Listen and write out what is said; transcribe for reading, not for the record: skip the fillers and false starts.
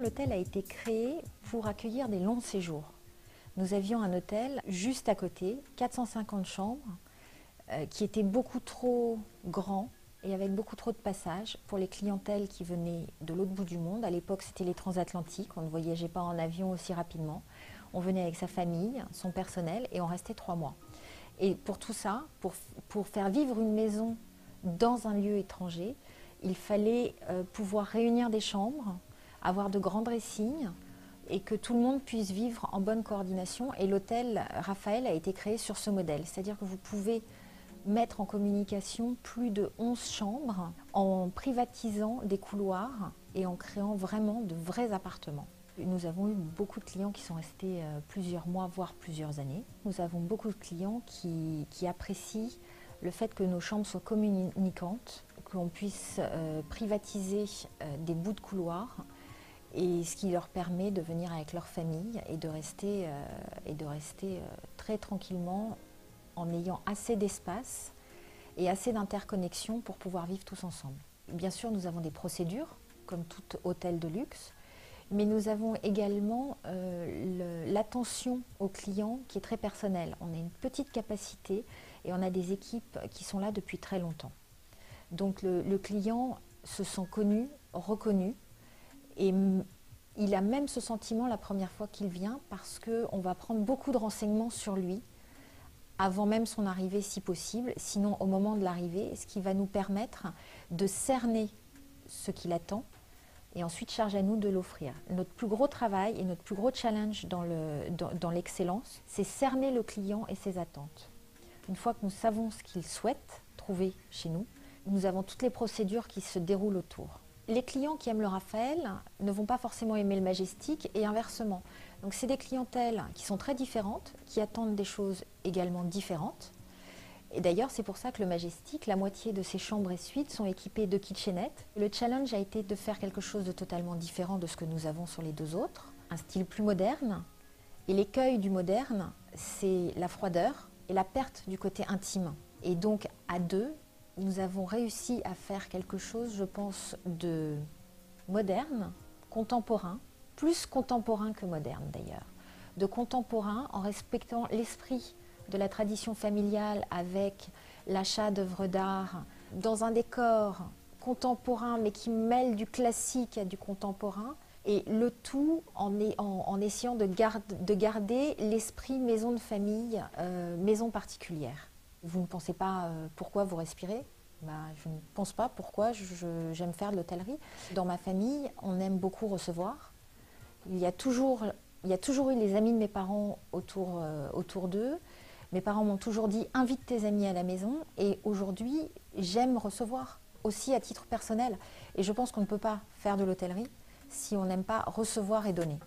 l'hôtel a été créé pour accueillir des longs séjours. Nous avions un hôtel juste à côté, 450 chambres, qui était beaucoup trop grand et avec beaucoup trop de passages pour les clientèles qui venaient de l'autre bout du monde. À l'époque, c'était les transatlantiques, on ne voyageait pas en avion aussi rapidement. On venait avec sa famille, son personnel et on restait 3 mois. Et pour tout ça, pour faire vivre une maison dans un lieu étranger, il fallait pouvoir réunir des chambres, avoir de grands dressings et que tout le monde puisse vivre en bonne coordination. Et l'hôtel Raphaël a été créé sur ce modèle, c'est-à-dire que vous pouvez mettre en communication plus de 11 chambres en privatisant des couloirs et en créant vraiment de vrais appartements. Nous avons eu beaucoup de clients qui sont restés plusieurs mois, voire plusieurs années. Nous avons beaucoup de clients qui apprécient le fait que nos chambres soient communicantes, qu'on puisse privatiser des bouts de couloir, et ce qui leur permet de venir avec leur famille et de rester très tranquillement en ayant assez d'espace et assez d'interconnexion pour pouvoir vivre tous ensemble. Bien sûr, nous avons des procédures, comme tout hôtel de luxe, mais nous avons également l'attention aux clients qui est très personnelle. On a une petite capacité et on a des équipes qui sont là depuis très longtemps. Donc le client se sent connu, reconnu, et il a même ce sentiment la première fois qu'il vient parce qu'on va prendre beaucoup de renseignements sur lui avant même son arrivée si possible, sinon au moment de l'arrivée, ce qui va nous permettre de cerner ce qu'il attend et ensuite charge à nous de l'offrir. Notre plus gros travail et notre plus gros challenge dans l'excellence, c'est cerner le client et ses attentes. Une fois que nous savons ce qu'il souhaite trouver chez nous, nous avons toutes les procédures qui se déroulent autour. Les clients qui aiment le Raphaël ne vont pas forcément aimer le Majestic et inversement. Donc c'est des clientèles qui sont très différentes, qui attendent des choses également différentes. Et d'ailleurs, c'est pour ça que le Majestic, la moitié de ses chambres et suites sont équipées de kitchenettes. Le challenge a été de faire quelque chose de totalement différent de ce que nous avons sur les deux autres, un style plus moderne. Et l'écueil du moderne, c'est la froideur et la perte du côté intime. Et donc, à deux, nous avons réussi à faire quelque chose, je pense, de moderne, contemporain, plus contemporain que moderne d'ailleurs. De contemporain en respectant l'esprit de la tradition familiale avec l'achat d'œuvres d'art dans un décor contemporain mais qui mêle du classique à du contemporain, et le tout en essayant de garder l'esprit maison de famille, maison particulière. Vous ne pensez pas pourquoi vous respirez ? Je ne pense pas pourquoi j'aime faire de l'hôtellerie. Dans ma famille, on aime beaucoup recevoir. Il y a toujours eu les amis de mes parents autour d'eux. Mes parents m'ont toujours dit « invite tes amis à la maison » et aujourd'hui, j'aime recevoir, aussi à titre personnel. Et je pense qu'on ne peut pas faire de l'hôtellerie si on n'aime pas recevoir et donner.